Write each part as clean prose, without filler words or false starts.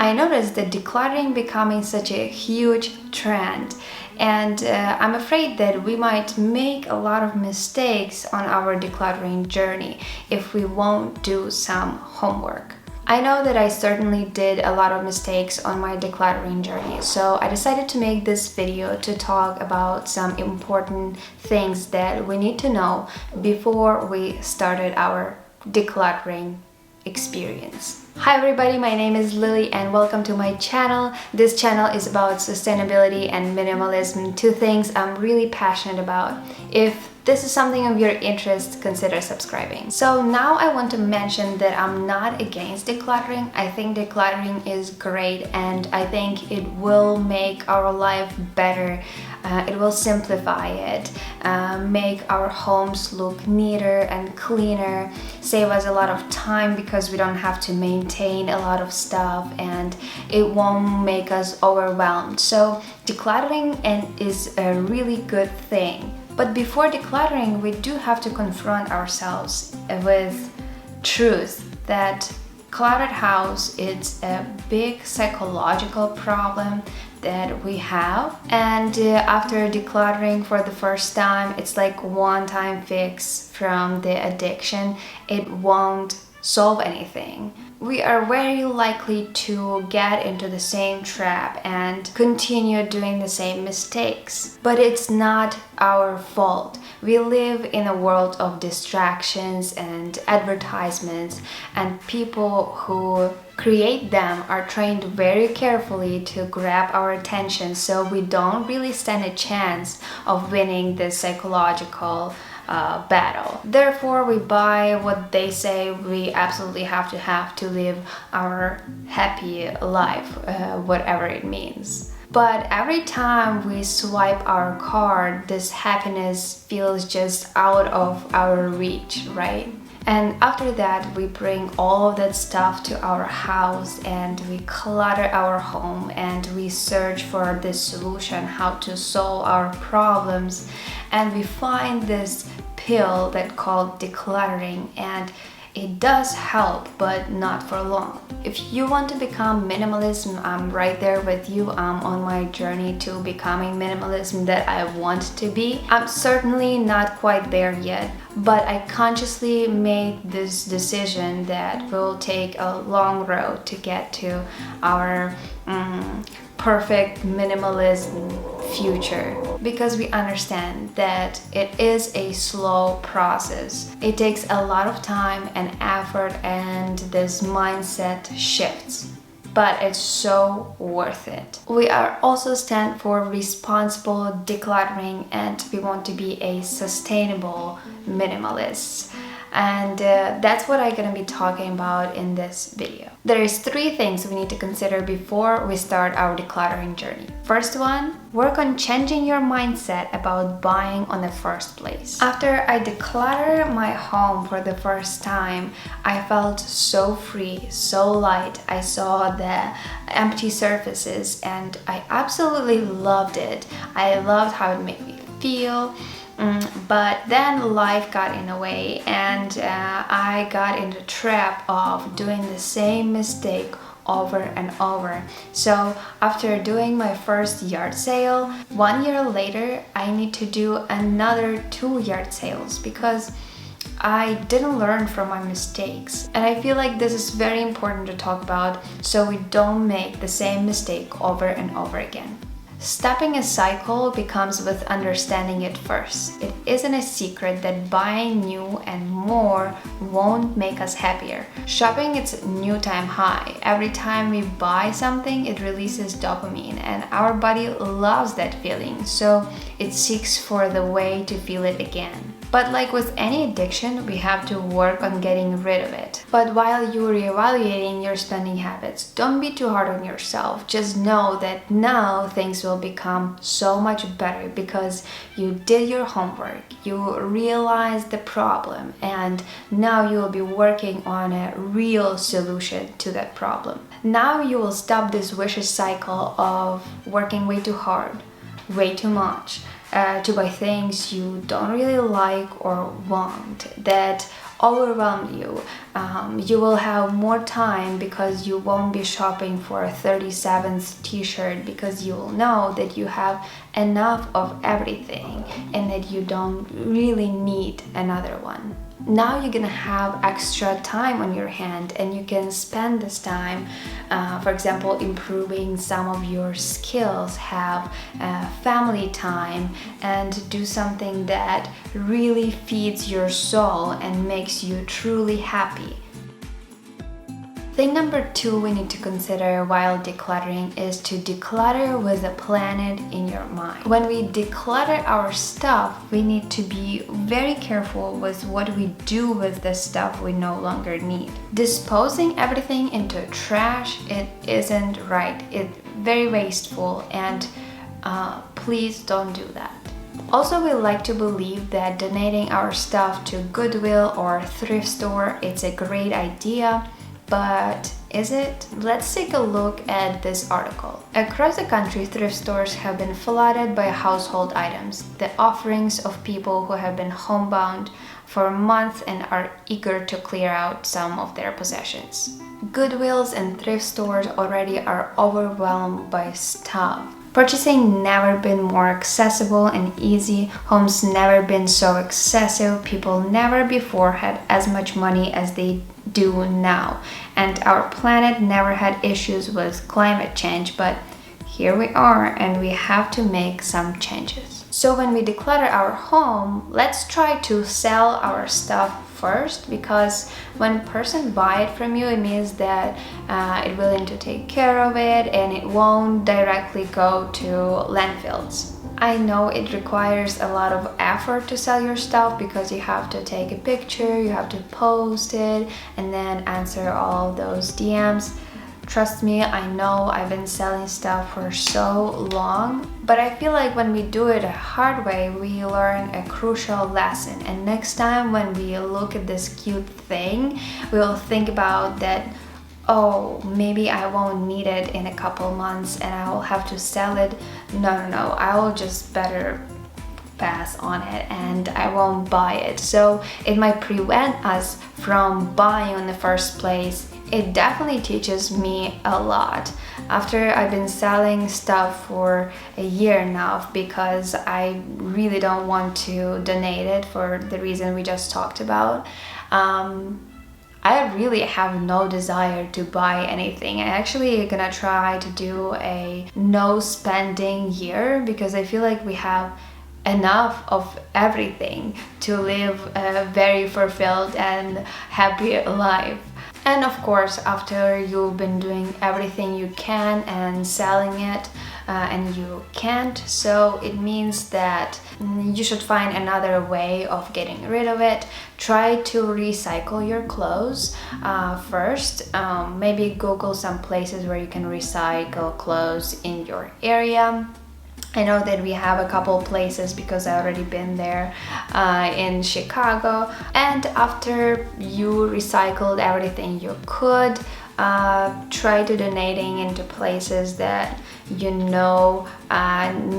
I noticed that decluttering becoming such a huge trend, and I'm afraid that we might make a lot of mistakes on our decluttering journey if we won't do some homework. I know that I certainly did a lot of mistakes on my decluttering journey, so I decided to make this video to talk about some important things that we need to know before we started our decluttering experience. Hi everybody, my name is Lily and welcome to my channel. This channel is about sustainability and minimalism, two things I'm really passionate about. If this is something of your interest, consider subscribing. So now I want to mention that I'm not against decluttering. I think decluttering is great and I think it will make our life better. It will simplify it, make our homes look neater and cleaner, save us a lot of time because we don't have to maintain a lot of stuff, and it won't make us overwhelmed. So decluttering is a really good thing. But before decluttering, we do have to confront ourselves with truth that cluttered house is a big psychological problem that we have, and after decluttering for the first time, it's like one-time fix from the addiction. It won't solve anything. We are very likely to get into the same trap and continue doing the same mistakes. But it's not our fault. We live in a world of distractions and advertisements, and people who create them are trained very carefully to grab our attention, so we don't really stand a chance of winning this psychological battle. Therefore, we buy what they say we absolutely have to live our happy life, whatever it means. But every time we swipe our card, this happiness feels just out of our reach, right? And after that, we bring all of that stuff to our house and we clutter our home and we search for this solution, how to solve our problems. And we find this pill that called decluttering, and it does help, but not for long. If you want to become minimalism, I'm right there with you. I'm on my journey to becoming minimalism that I want to be. I'm certainly not quite there yet, but I consciously made this decision that will take a long road to get to our perfect minimalism future, because we understand that it is a slow process. It takes a lot of time and effort and this mindset shifts, but it's so worth it. We are also stand for responsible decluttering and we want to be a sustainable minimalist. And that's what I'm gonna be talking about in this video. There is 3 things we need to consider before we start our decluttering journey. First one, work on changing your mindset about buying on the first place. After I decluttered my home for the first time, I felt so free, so light. I saw the empty surfaces and I absolutely loved it. I loved how it made me feel. But then life got in the way and I got in the trap of doing the same mistake over and over. So after doing my first yard sale, 1 year later I need to do another 2 yard sales because I didn't learn from my mistakes. And I feel like this is very important to talk about so we don't make the same mistake over and over again. Stopping a cycle becomes with understanding it first. It isn't a secret that buying new and more won't make us happier. Shopping is a new time high. Every time we buy something, it releases dopamine and our body loves that feeling, so it seeks for the way to feel it again. But like with any addiction, we have to work on getting rid of it. But while you're reevaluating your spending habits, don't be too hard on yourself. Just know that now things will become so much better because you did your homework, you realized the problem, and now you will be working on a real solution to that problem. Now you will stop this vicious cycle of working way too hard, way too much, to buy things you don't really like or want, that overwhelm you. You will have more time because you won't be shopping for a 37th t-shirt, because you will know that you have enough of everything and that you don't really need another one. Now you're gonna have extra time on your hand, and you can spend this time, for example, improving some of your skills, have family time, and do something that really feeds your soul and makes you truly happy. Thing number 2 we need to consider while decluttering is to declutter with a planet in your mind. When we declutter our stuff, we need to be very careful with what we do with the stuff we no longer need. Disposing everything into trash, it isn't right. It's very wasteful, and please don't do that. Also, we like to believe that donating our stuff to Goodwill or thrift store, it's a great idea. But is it? Let's take a look at this article. Across the country, thrift stores have been flooded by household items, the offerings of people who have been homebound for months and are eager to clear out some of their possessions. Goodwills and thrift stores already are overwhelmed by stuff. Purchasing never been more accessible and easy, homes never been so excessive, people never before had as much money as they do now, and our planet never had issues with climate change, but here we are and we have to make some changes. So when we declutter our home, let's try to sell our stuff first, because when a person buy it from you, it means that it's willing to take care of it and it won't directly go to landfills. I know it requires a lot of effort to sell your stuff, because you have to take a picture, you have to post it, and then answer all those DMs. Trust me, I know I've been selling stuff for so long, but I feel like when we do it a hard way, we learn a crucial lesson. And next time when we look at this cute thing, we'll think about that, oh, maybe I won't need it in a couple months and I will have to sell it. No, I will just better pass on it and I won't buy it. So it might prevent us from buying in the first place. It definitely teaches me a lot. After I've been selling stuff for a year now, because I really don't want to donate it for the reason we just talked about, I really have no desire to buy anything. I actually gonna try to do a no spending year, because I feel like we have enough of everything to live a very fulfilled and happy life. And of course, after you've been doing everything you can and selling it, and you can't, so it means that you should find another way of getting rid of it. Try to recycle your clothes first. Maybe Google some places where you can recycle clothes in your area. I know that we have a couple places because I've already been there in Chicago. And after you recycled everything you could, try to donating into places that you know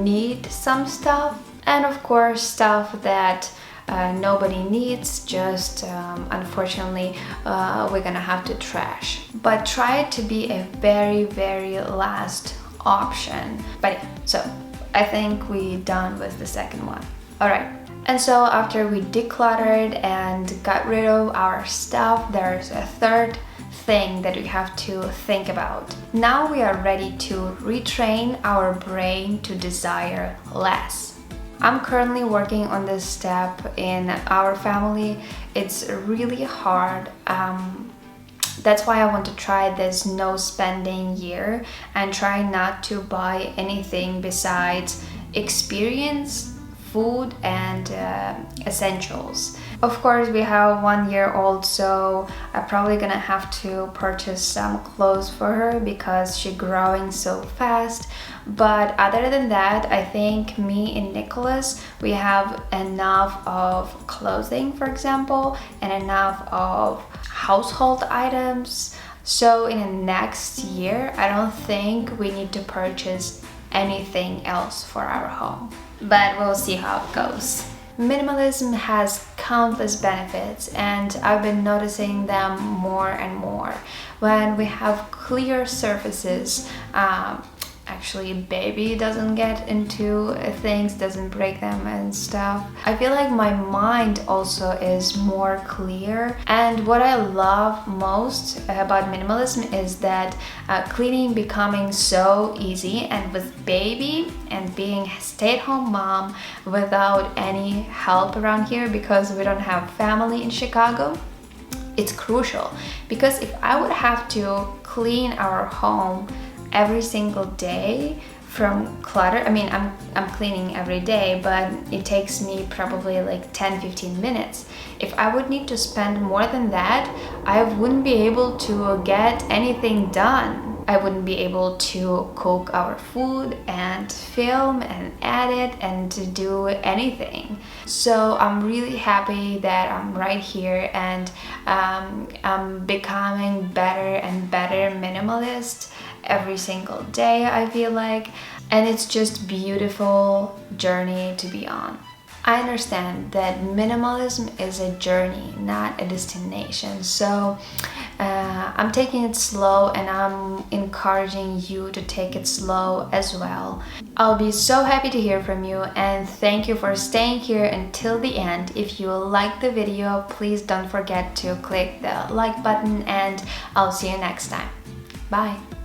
need some stuff. And of course, stuff that nobody needs, just unfortunately we're gonna have to trash. But try to be a very, very last option. But yeah, so I think we're done with the second one. Alright, and so after we decluttered and got rid of our stuff, there's a third thing that we have to think about. Now we are ready to retrain our brain to desire less. I'm currently working on this step in our family. It's really hard. That's why I want to try this no spending year and try not to buy anything besides experience, food, and essentials. Of course, we have 1 year old, so I'm probably gonna have to purchase some clothes for her because she's growing so fast. But other than that, I think me and Nicholas, we have enough of clothing, for example, and enough of household items. So in the next year, I don't think we need to purchase anything else for our home. But we'll see how it goes. Minimalism has countless benefits, and I've been noticing them more and more. When we have clear surfaces, actually baby doesn't get into things, doesn't break them and stuff. I feel like my mind also is more clear, and what I love most about minimalism is that cleaning becoming so easy, and with baby and being a stay-at-home mom without any help around here because we don't have family in Chicago, it's crucial. Because if I would have to clean our home every single day from clutter, I mean, I'm cleaning every day, but it takes me probably like 10-15 minutes. If I would need to spend more than that, I wouldn't be able to get anything done. I wouldn't be able to cook our food and film and edit and to do anything. So I'm really happy that I'm right here, and I'm becoming better and better minimalist every single day, I feel like, and it's just beautiful journey to be on. I understand that minimalism is a journey, not a destination, so I'm taking it slow, and I'm encouraging you to take it slow as well. I'll be so happy to hear from you, and thank you for staying here until the end. If you like the video, please don't forget to click the like button, and I'll see you next time. Bye!